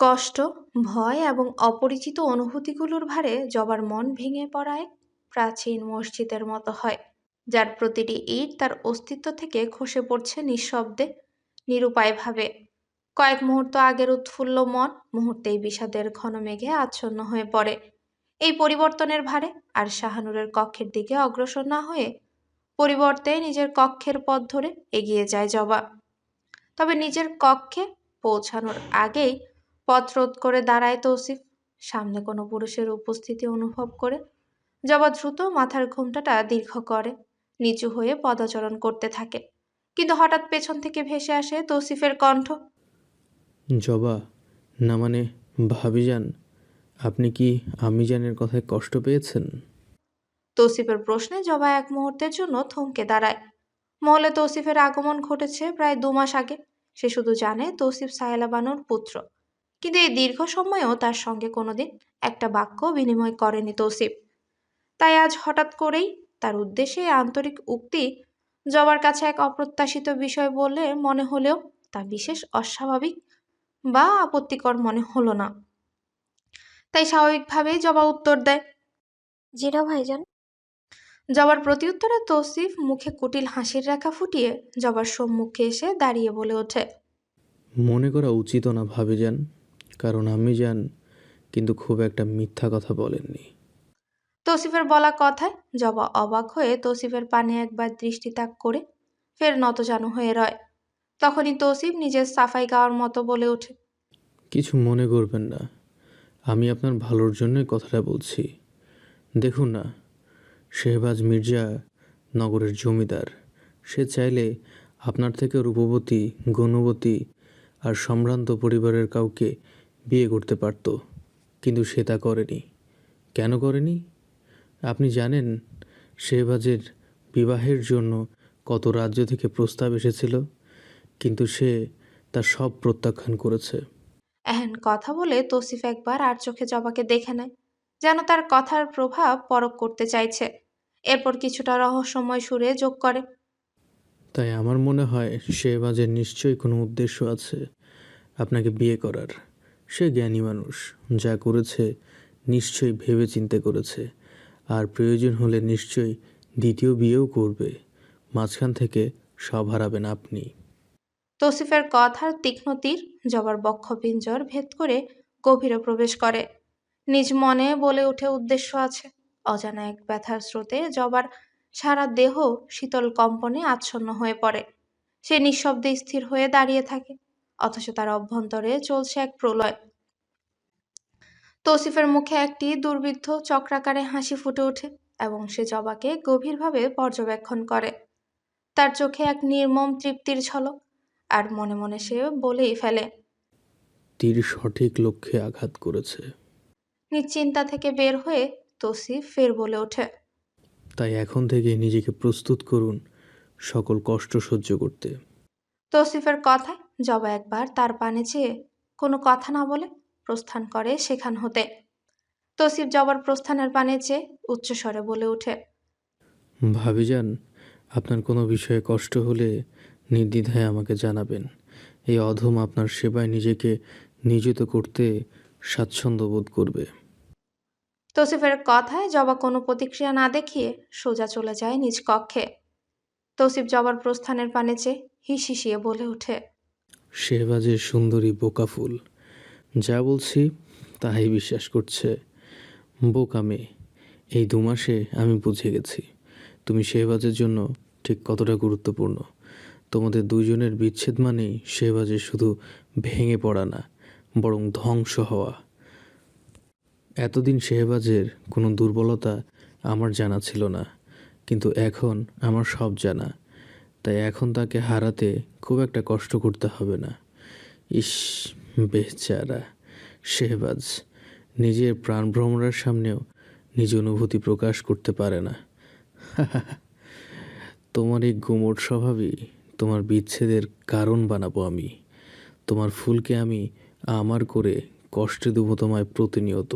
কষ্ট, ভয় এবং অপরিচিত অনুভূতিগুলোর ভারে জবার মন ভেঙে পড়া এক প্রাচীন মসজিদের মতো হয়, যার প্রতিটি ইট তার অস্তিত্ব থেকে খসে পড়ছে নিঃশব্দে, নিরুপায়ভাবে। কয়েক মুহূর্ত আগের উৎফুল্ল মন মুহূর্তেই বিষাদের ঘন মেঘে আচ্ছন্ন হয়ে পড়ে এই পরিবর্তনের ভারে। আর শাহানুরের কক্ষের দিকে অগ্রসর না হয়ে পরিবর্তে নিজের কক্ষের পথ ধরে এগিয়ে যায় জবা। তবে নিজের কক্ষে পৌঁছানোর আগেই পথ রোধ করে দাঁড়ায় তৌসিফ। সামনে কোনো পুরুষের উপস্থিতি অনুভব করে জবা দ্রুত মাথার ঘোমটাটা দীর্ঘ করে নিচু হয়ে পদাচরণ করতে থাকে। কিন্তু হঠাৎ পেছন থেকে ভেসে আসে তৌসিফের কণ্ঠ। জবা, না মানে ভাবিজান, আপনি কি আম্মিজানের কথায় কষ্ট পেয়েছেন? তৌসিফের প্রশ্নে জবা এক মুহূর্তের জন্য থমকে দাঁড়ায়। মহলে তৌসিফের আগমন ঘটেছে প্রায় 2 মাস আগে। সে শুধু জানে তৌসিফ সাহেলা বানুর পুত্র, কিন্তু এই দীর্ঘ সময়েও তার সঙ্গে কোনোদিন একটা বাক্য বিনিময় করেনি তৌসিফ। তাই আজ হঠাৎ করেই তার উদ্দেশ্যে এই আন্তরিক উক্তি জবার কাছে এক অপ্রত্যাশিত বিষয় বলে মনে হলেও তা বিশেষ অস্বাভাবিক বা আপত্তিকর মনে হলো না। তাই স্বাভাবিকভাবেই জবা উত্তর দেয়। জি না ভাইজান। জবার প্রত্যুত্তরে তৌসিফ মুখে কুটিল হাসির রেখা ফুটিয়ে জবার সম্মুখে এসে দাঁড়িয়ে বলে ওঠে। মনে করা উচিত না ভাবিজান, কারণ আম্মিজান কিন্তু খুব একটা মিথ্যা কথা বলেননি। তৌসিফের বলা কথায় জবা অবাক হয়ে তৌসিফের পানে একবার দৃষ্টি তাক করে ফের নতজানু হয়ে রয়। তখনই তৌসিফ নিজের সাফাই গাওয়ার মতো বলে ওঠে। কিছু মনে করবেন না, আমি আপনার ভালোর জন্যই কথাটা বলছি। দেখুন না, শেহবাজ মির্জা নগরের জমিদার। সে চাইলে আপনার থেকে রূপবতী, গুণবতী আর সম্ভ্রান্ত পরিবারের কাউকে বিয়ে করতে পারত, কিন্তু সে তা করেনি। কেন করেনি? আপনি জানেন শেহবাজের বিবাহের জন্য কত রাজ্য থেকে প্রস্তাব এসেছিল, কিন্তু সে তার সব প্রত্যাখ্যান করেছে। এহেন কথা বলে তৌসিফ একবার আর চোখে জবাকে দেখে নেয়, যেন তার কথার প্রভাব পরখ করতে চাইছে। এরপর কিছুটা রহস্যময় সুরে যোগ করে। তাই আমার মনে হয় শেহবাজের নিশ্চয়ই কোনো উদ্দেশ্য আছে আপনাকে বিয়ে করার। সে জ্ঞানী মানুষ, যা করেছে নিশ্চয়ই ভেবে চিন্তে করেছে, আর প্রয়োজন হলে নিশ্চয়ই দ্বিতীয় বিয়েও করবে। মাঝখান থেকে সব হারাবেন আপনি। তৌসিফের কথার তীক্ষ্ণ তীর জবার বক্ষপিঞ্জর ভেদ করে গভীরে প্রবেশ করে। নিজ মনে বলে ওঠে উদ্দেশ্য আছে। অজানা এক ব্যথার স্রোতে জবার সারা দেহ শীতল কম্পনে আচ্ছন্ন হয়ে পড়ে। সে নিঃশব্দে স্থির হয়ে দাঁড়িয়ে থাকে, অথচ তার অভ্যন্তরে চলছে এক প্রলয়। তৌসিফের মুখে একটি দুর্বিদ্ধ চক্রাকারে হাসি ফুটে ওঠে এবং সে জবাকে গভীরভাবে পর্যবেক্ষণ করে। তার চোখে এক নির্মম তৃপ্তির ঝলক, আর মনে মনে সে বলেই ফেলে। তীর সঠিক লক্ষ্যে আঘাত করেছে। নিজ চিন্তা থেকে বের হয়ে তৌসিফ ফের বলে ওঠে। তাই এখন থেকে নিজেকে প্রস্তুত করুন সকল কষ্ট সহ্য করতে। তৌসিফের কথায় জবা একবার তার পানে চেয়ে কোনো কথা না বলে প্রস্থান করে সেখান হতে। তৌসিফ জবার প্রস্থানের পানে চেয়ে উচ্চস্বরে বলে ওঠে। ভাবিজান, আপনার কোনো বিষয়ে কষ্ট হলে নির্দ্বিধায় আমাকে জানাবেন। এই অধম আপনার সেবায় নিজেকে নিয়োজিত করতে স্বাচ্ছন্দ্য বোধ করবে। তৌসিফের কথায় জবা কোনো প্রতিক্রিয়া না দেখিয়ে সোজা চলে যায় নিজ কক্ষে। তৌসিফ জবার প্রস্থানের পানে চেয়ে হিসিয়ে বলে ওঠে। শেহবাজের সুন্দরী বোকা ফুল, যা বলছি তাই বিশ্বাস করছে। বোকা মেয়ে। এই 2 মাসে আমি বুঝে গেছি তুমি শেহবাজের জন্য ঠিক কতটা গুরুত্বপূর্ণ। তোমাদের দুইজনের বিচ্ছেদ মানেই শেহবাজের শুধু ভেঙে পড়া না, বরং ধ্বংস হওয়া। এতদিন শেহবাজের কোনো দুর্বলতা আমার জানা ছিল না, কিন্তু এখন আমার সব জানা। তাই এখন তাকে হারাতে খুব একটা কষ্ট করতে হবে না। ইস, বেচারা শেহবাজ নিজের প্রাণভ্রমরার সামনেও নিজ অনুভূতি প্রকাশ করতে পারে না। তোমার এই গুমোট স্বভাবই তোমার বিচ্ছেদের কারণ বানাবো আমি। তোমার ফুলকে আমি আমার করে কষ্টে দেবো তোমায় প্রতিনিয়ত।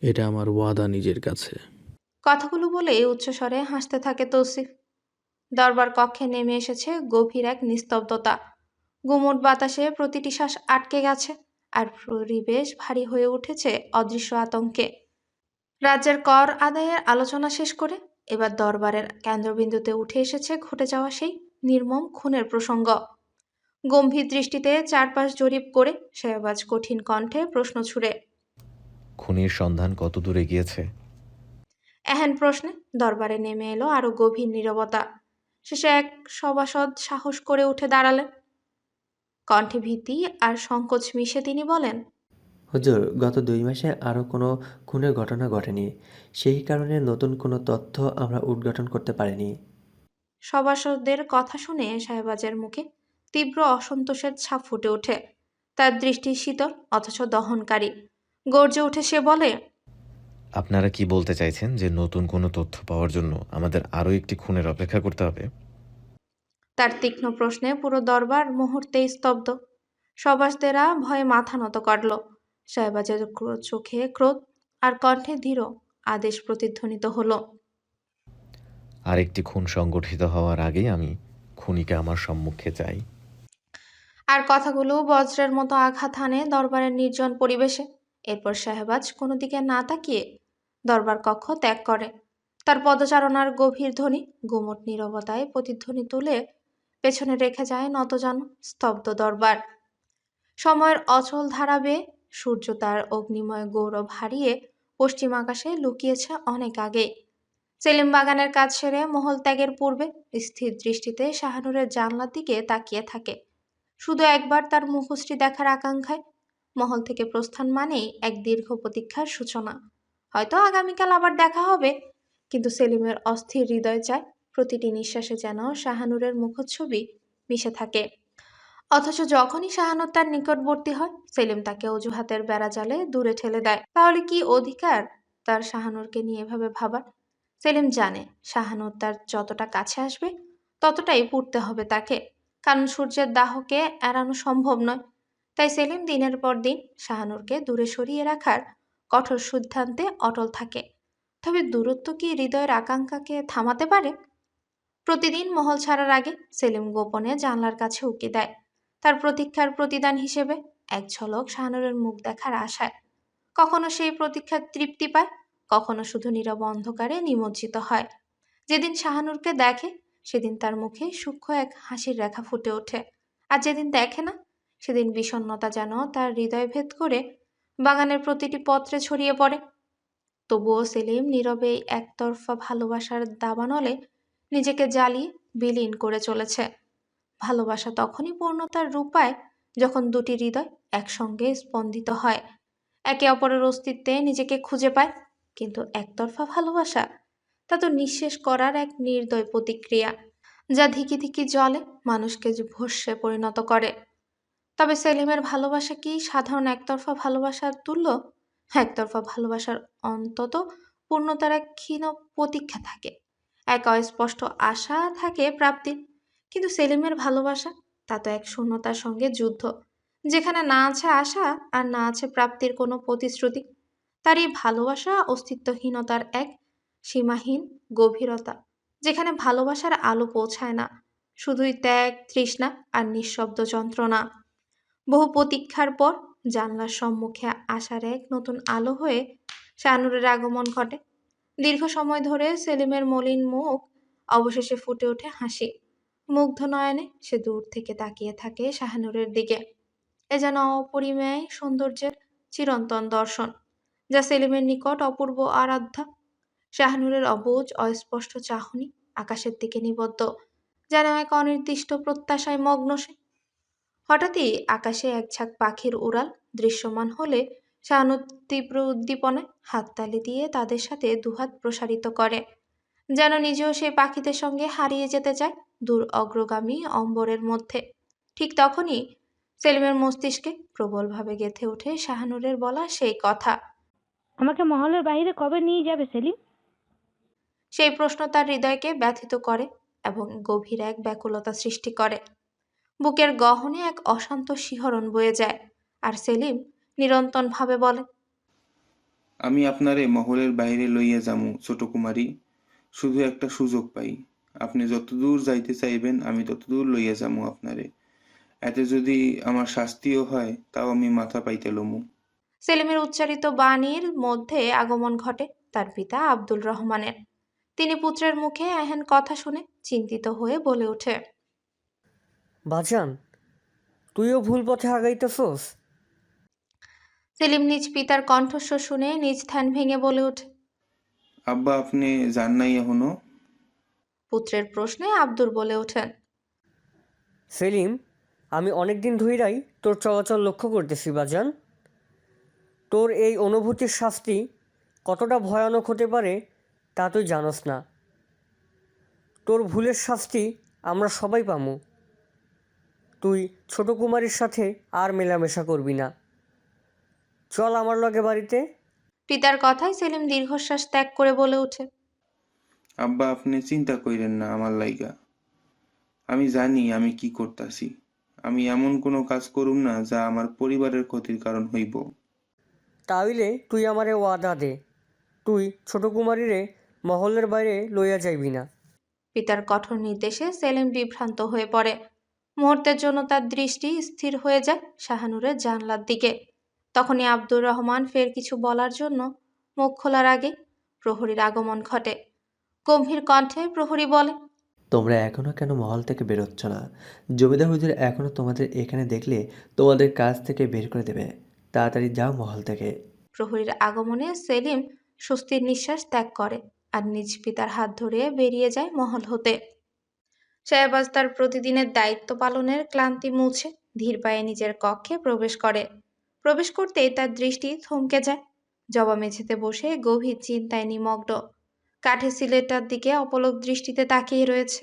এটা আমার ওয়াদা নিজের কাছে। কথাগুলো বলে উচ্চস্বরে হাসতে থাকে তৌসিফ। দরবার কক্ষে নেমে এসেছে গভীর এক নিস্তব্ধতা। গুমোট বাতাসে প্রতিটি শ্বাস আটকে গেছে, আর পরিবেশ ভারী হয়ে উঠেছে অদৃশ্য আতঙ্কে। রাজ্যের কর আদায়ের আলোচনা শেষ করে এবার দরবারের কেন্দ্রবিন্দুতে উঠে এসেছে ঘটে যাওয়া সেই নির্মম খুনের প্রসঙ্গ। গম্ভীর দৃষ্টিতে চারপাশ জরিপ করে শেহবাজ কঠিন কণ্ঠে প্রশ্ন ছুড়ে। খুনির সন্ধান কত দূরে গিয়েছে? এহেন প্রশ্নে দরবারে নেমে এলো আরো গভীর নীরবতা। শেষে এক সভাসদ সাহস করে উঠে দাঁড়ালেন। কণ্ঠে ভীতি আর সংকোচ মিশে তিনি বলেন, হুজুর, গত 2 মাসে আরও কোনো খুনের ঘটনা ঘটেনি। সেই কারণে নতুন কোনো তথ্য আমরা উদ্ঘাটন করতে পারিনি। সভাসদদের কথা শুনে সাহেবাজের মুখে তীব্র অসন্তোষের ছাপ ফুটে ওঠে। তার দৃষ্টি শীতল অথচ দহনকারী। গর্জে উঠে সে বলে, আপনারা কি বলতে চাইছেন যে নতুন কোনো তথ্য পাওয়ার জন্য আমাদের আরও একটি খুনের অপেক্ষা করতে হবে? তার তীক্ষ্ণ প্রশ্নে পুরো দরবার মুহূর্তেই স্তব্ধ। সভাসদেরা ভয়ে মাথা নত করল। সাহেবাজের চোখে ক্রোধ আর কণ্ঠে দৃঢ় আদেশ প্রতিধ্বনিত হলো। আরেকটি খুন সংগঠিত হওয়ার আগেই আমি খুনিকে আমার সম্মুখে চাই। আর কথাগুলো বজ্রের মতো আঘাত হানে দরবারের নির্জন পরিবেশে। এরপর সাহেবাজ কোনো দিকে না তাকিয়ে দরবার কক্ষ ত্যাগ করে। তার পদচারণার গভীর ধ্বনি গুমট নীরবতায় প্রতিধ্বনি তুলে পেছনে রেখে যায় নতজানু স্তব্ধ দরবার। সময়ের অচল ধারা বেয়ে সূর্য তার অগ্নিময় গৌরব হারিয়ে পশ্চিম আকাশে লুকিয়েছে অনেক আগে। সেলিম বাগানের কাজ সেরে মহল ত্যাগের পূর্বে স্থির দৃষ্টিতে শাহানুরের জানলার দিকে তাকিয়ে থাকে, শুধু একবার তার মুখশ্রী দেখার আকাঙ্ক্ষায়। মহল থেকে প্রস্থান মানেই এক দীর্ঘ প্রতীক্ষার সূচনা। হয়তো আগামীকাল আবার দেখা হবে, কিন্তু সেলিমের অস্থির হৃদয় চায় প্রতিটি নিঃশ্বাসে যেন শাহানুরের মুখচ্ছবি মিশে থাকে। অথচ যখনই শাহানুর তার নিকটবর্তী হয়, সেলিম তাকে অজুহাতের বেড়াজালে দূরে ঠেলে দেয়। তাহলে কি অধিকার তার শাহানুরকে নিয়ে এভাবে ভাবার? সেলিম জানে শাহানুর তার যতটা কাছে আসবে ততটাই পুড়তে হবে তাকে, কারণ সূর্যের দাহকে এড়ানো সম্ভব নয়। তাই সেলিম দিনের পর দিন শাহানুরকে দূরে সরিয়ে রাখার কঠোর সিদ্ধান্তে অটল থাকে। তবে দূরত্ব কি হৃদয়ের আকাঙ্ক্ষাকে থামাতে পারে? প্রতিদিন মহল ছাড়ার আগে সেলিম গোপনে জানলার কাছে উকি দেয়, তার প্রতীক্ষার প্রতিদান হিসেবে এক ঝলক শাহানুরের মুখ দেখার আশায়। কখনো সেই প্রতীক্ষার তৃপ্তি পায়, কখনো শুধু নীরব অন্ধকারে নিমজ্জিত হয়। যেদিন শাহানুরকে দেখে সেদিন তার মুখে সূক্ষ্ম এক হাসির রেখা ফুটে ওঠে, আর যেদিন দেখে না সেদিন বিষণ্ণতা যেন তার হৃদয় ভেদ করে বাগানের প্রতিটি পত্রে ছড়িয়ে পড়ে। তবুও সেলিম নীরবে এই একতরফা ভালোবাসার দাবানলে নিজেকে জ্বালিয়ে বিলীন করে চলেছে। ভালোবাসা তখনই পূর্ণতার রূপ পায় যখন দুটি হৃদয় একসঙ্গে স্পন্দিত হয়, একে অপরের অস্তিত্বে নিজেকে খুঁজে পায়। কিন্তু একতরফা ভালোবাসা তা তো নিঃশেষ করার এক নির্দয় প্রতিক্রিয়া, যা ধিকি ধিকি জলে মানুষকে ভস্মে পরিণত করে। তবে সেলিমের ভালোবাসা কি সাধারণ একতরফা ভালোবাসার তুল্য? একতরফা ভালোবাসার অন্তত পূর্ণতার এক ক্ষীণ প্রতীক্ষা থাকে, এক অস্পষ্ট আশা থাকে প্রাপ্তির। কিন্তু সেলিমের ভালোবাসা তা তো এক শূন্যতার সঙ্গে যুদ্ধ, যেখানে না আছে আশা আর না আছে প্রাপ্তির কোনো প্রতিশ্রুতি। তার এই ভালোবাসা অস্তিত্বহীনতার এক সীমাহীন গভীরতা, যেখানে ভালোবাসার আলো পৌঁছায় না, শুধুই ত্যাগ, তৃষ্ণা আর নিঃশব্দ যন্ত্রণা। বহু প্রতীক্ষার পর জানলার সম্মুখে আসার এক নতুন আলো হয়ে শাহানুরের আগমন ঘটে। দীর্ঘ সময় ধরে সেলিমের মলিন মুখ অবশেষে ফুটে ওঠে হাসি। মুগ্ধ নয়নে সে দূর থেকে তাকিয়ে থাকে শাহানুরের দিকে। এ যেন অপরিমেয় সৌন্দর্যের চিরন্তন দর্শন, যা সেলিমের নিকট অপূর্ব আরাধ্যা। শাহানুরের অবুঝ অস্পষ্ট চাহনি আকাশের দিকে নিবদ্ধ, যেন এক অনির্দিষ্ট প্রত্যাশায় মগ্ন সে। হঠাৎই আকাশে এক ঝাঁক পাখির উড়াল দৃশ্যমান হলে শাহানুর তীব্র উদ্দীপনায় হাততালি দিয়ে তাদের সাথে দুহাত প্রসারিত করে, যেন নিজেও সেই পাখিদের সঙ্গে হারিয়ে যেতে চায় দূর অগ্রগামী অম্বরের মধ্যে। ঠিক তখনই সেলিমের মস্তিষ্কে প্রবলভাবে গেঁথে ওঠে শাহানুরের বলা সেই কথা। আমাকে মহলের বাইরে কবে নিয়ে যাবে সেলিম? সেই প্রশ্ন তার হৃদয়কে ব্যথিত করে এবং গভীর এক ব্যাকুলতা সৃষ্টি করে। বুকের গহনে এক অশান্ত শিহরণ বয়ে যায়, আর সেলিম নিরন্তরভাবে বলে, আমি আপনারে মহলের বাইরে লইয়া যামু ছোট কুমারী, শুধু একটা সুযোগ পাই। আপনি যতদূর যাইতে চাইবেন আমি ততদূর লইয়া যামু আপনারে। এতে যদি আমার শাস্তিও হয় তাও আমি মাথা পাইতে লমু। সেলিমের উচ্চারিত বাণীর মধ্যে আগমন ঘটে তার পিতা আব্দুল রহমানের। তিনি পুত্রের মুখে এহেন কথা শুনে চিন্তিত হয়ে বলে ওঠে, বাজান, তুইও ভুল পথে আগাইতেছস। সেলিম নিজ পিতার কণ্ঠস্বর শুনে নিজ ধ্যান ভেঙে বলে ওঠে। আব্বা, আপনি যান নাই এখনো? পুত্রের প্রশ্নে আব্দুল বলে ওঠেন, সেলিম, আমি অনেক দিন ধইরাই তোর চলাচল লক্ষ্য করতেছি বাজান। তোর এই অনুভূতির শাস্তি কতটা ভয়ানক হতে পারে তা তুই জানোস না। তোর ভুলের শাস্তি আমরা সবাই পামু। তুই ছোট কুমারীর সাথে আর মেলামেশা করবি না। চল আমার লগে বাড়িতে। পিতার কথায় সেলিম দীর্ঘশ্বাস ত্যাগ করে বলে ওঠে, আব্বা, আপনি চিন্তা কইরেন না আমার লাইগা। আমি জানি আমি কি করতাছি। আমি এমন কোনো কাজ করুম না যা আমার পরিবারের ক্ষতির কারণ হইব। তাইলে তুই আমারে ওয়াদা দে, তুই ছোট কুমারীরে মহলের বাইরে লইয়া যাইবি না। পিতার কঠোর নির্দেশে সেলিম বিভ্রান্ত হয়ে পড়ে। মুহূর্তের জন্য তার দৃষ্টি স্থির হয়ে যায় শাহানুরের জানলার দিকে। তখনই আব্দুর রহমান ফের কিছু বলার জন্য মুখ খোলার আগে প্রহরীর আগমন ঘটে। গম্ভীর কণ্ঠে প্রহরী বলে, তোমরা এখনও কেন মহল থেকে বেরোচ্ছ না? জমিদার হুজুর এখনও তোমাদের এখানে দেখলে তোমাদের কাজ থেকে বের করে দেবে। তাড়াতাড়ি যাও মহল থেকে। প্রহরীর আগমনে সেলিম স্বস্তির নিঃশ্বাস ত্যাগ করে আর নিজ পিতার হাত ধরে বেরিয়ে যায় মহল হতে। শাহবাজ তার প্রতিদিনের দায়িত্ব পালনের ক্লান্তি মুছে ধীর পায়ে নিজের কক্ষে প্রবেশ করে। প্রবেশ করতেই তার দৃষ্টি থমকে যায়। জবা মেঝেতে বসে গভীর চিন্তায় নিমগ্ন, কাঠের সিলেটার দিকে অপলক দৃষ্টিতে তাকিয়ে রয়েছে।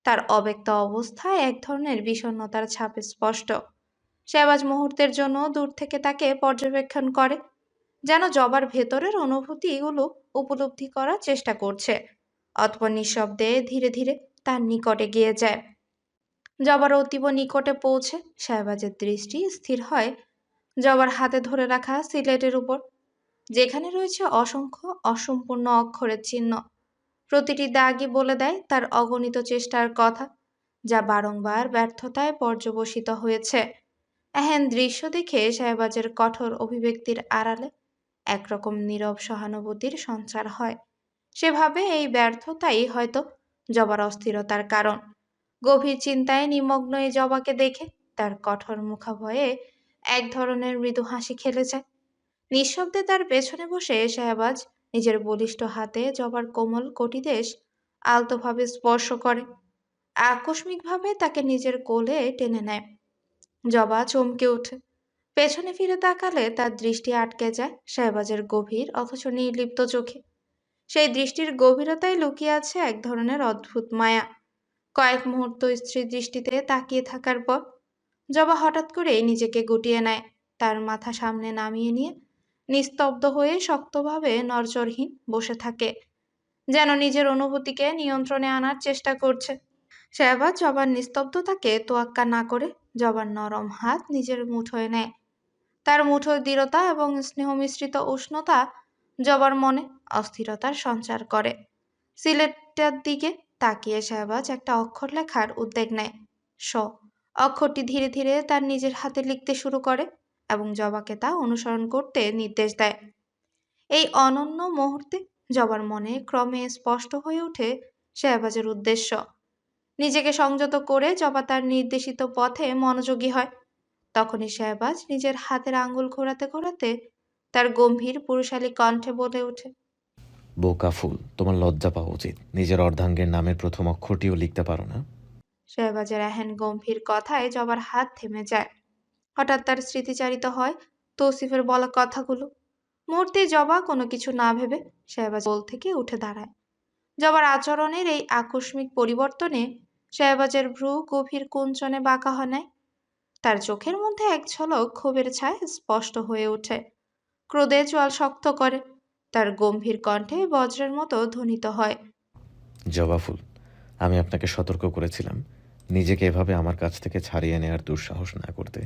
তার অব্যক্ত অবস্থায় এক ধরনের বিষণ্ণতার ছাপ স্পষ্ট। শাহবাজ মুহূর্তের জন্য দূর থেকে তাকে পর্যবেক্ষণ করে, যেন জবার ভেতরের অনুভূতিগুলো উপলব্ধি করার চেষ্টা করছে। অতঃপর নিঃশব্দে ধীরে ধীরে তার নিকটে গিয়ে যায়। জবার অতীব নিকটে পৌঁছে শাহবাজের দৃষ্টি স্থির হয় জবার হাতে ধরে রাখা সিলেটের উপর, যেখানে রয়েছে অসংখ্য অসম্পূর্ণ অক্ষরের চিহ্ন। প্রতিটি দাগই বলে দেয় তার অগণিত চেষ্টার কথা, যা বারংবার ব্যর্থতায় পর্যবসিত হয়েছে। এহেন দৃশ্য দেখে শাহবাজের কঠোর অভিব্যক্তির আড়ালে একরকম নীরব সহানুভূতির সঞ্চার হয়। সেভাবে এই ব্যর্থতাই হয়তো জবার অস্থিরতার কারণ। গভীর চিন্তায় নিমগ্ন এই জবাকে দেখে তার কঠোর মুখাবয়ে এক ধরনের মৃদু হাসি খেলে যায়। নিঃশব্দে তার পেছনে বসে শাহবাজ নিজের বলিষ্ঠ হাতে জবার কোমল কটিদেশ আলতোভাবে স্পর্শ করে, আকস্মিকভাবে তাকে নিজের কোলে টেনে নেয়। জবা চমকে ওঠে। পেছনে ফিরে তাকালে তার দৃষ্টি আটকে যায় শাহবাজের গভীর অথচ নির্লিপ্ত চোখে। সেই দৃষ্টির গভীরতায় লুকিয়ে আছে এক ধরনের অদ্ভুত মায়া। কয়েক মুহূর্ত স্ত্রীর দৃষ্টিতে তাকিয়ে থাকার পর জবা হঠাৎ করেই নিজেকে গুটিয়ে নেয়। তার মাথা সামনে নামিয়ে নিয়ে নিস্তব্ধ হয়ে শক্তভাবে নড়চড়হীন বসে থাকে, যেন নিজের অনুভূতিকে নিয়ন্ত্রণে আনার চেষ্টা করছে। শাহবাজ জবার নিস্তব্ধতাকে তোয়াক্কা না করে জবার নরম হাত নিজের মুঠোয় নেয়। তার মুঠোর দৃঢ়তা এবং স্নেহ মিশ্রিত উষ্ণতা জবার মনে অস্থিরতার সঞ্চার করে। সিলেটটার দিকে তাকিয়ে শাহবাজ একটা অক্ষর লেখার উদ্যোগ নেয়। স অক্ষরটি ধীরে ধীরে তার নিজের হাতে লিখতে শুরু করে এবং জবাকে তা অনুসরণ করতে নির্দেশ দেয়। এই অনন্য মুহূর্তে জবার মনে ক্রমে স্পষ্ট হয়ে ওঠে শাহবাজের উদ্দেশ্য। নিজেকে সংযত করে জবা তার নির্দেশিত পথে মনোযোগী হয়। তখনই শাহবাজ নিজের হাতের আঙ্গুল ঘোরাতে ঘোরাতে তার গম্ভীর পুরুষালী কণ্ঠে বলে ওঠে, বোকা ফুল, তোমার লজ্জা পাওয়া উচিত। নিজের অর্ধাঙ্গের নামের প্রথম অক্ষরটিও লিখতে পারো না। শাহবাজের এহেন গম্ভীর কথায় জবার হাত থেমে যায়। হঠাৎ তার স্মৃতিচারিত হয় তৌসিফের বলা কথাগুলো। মুহূর্তেই জবা কোনো কিছু না ভেবে শাহবাজ কোল থেকে উঠে দাঁড়ায়। জবার আচরণের এই আকস্মিক পরিবর্তনে শাহবাজের ভ্রু গভীর কুঞ্চনে বাঁকা হয় নাই। তার চোখের মধ্যে এক ঝলক ক্ষোভের ছায়া স্পষ্ট হয়ে ওঠে। ক্রোধে চোয়াল শক্ত করে, তার গম্ভীর কণ্ঠে বজ্রের মতো ধ্বনিত হয়, জবা ফুল, আমি আপনাকে সতর্ক করেছিলাম নিজেকে এভাবে আমার কাছ থেকে ছাড়িয়ে নেওয়ার দুঃসাহস না করতে।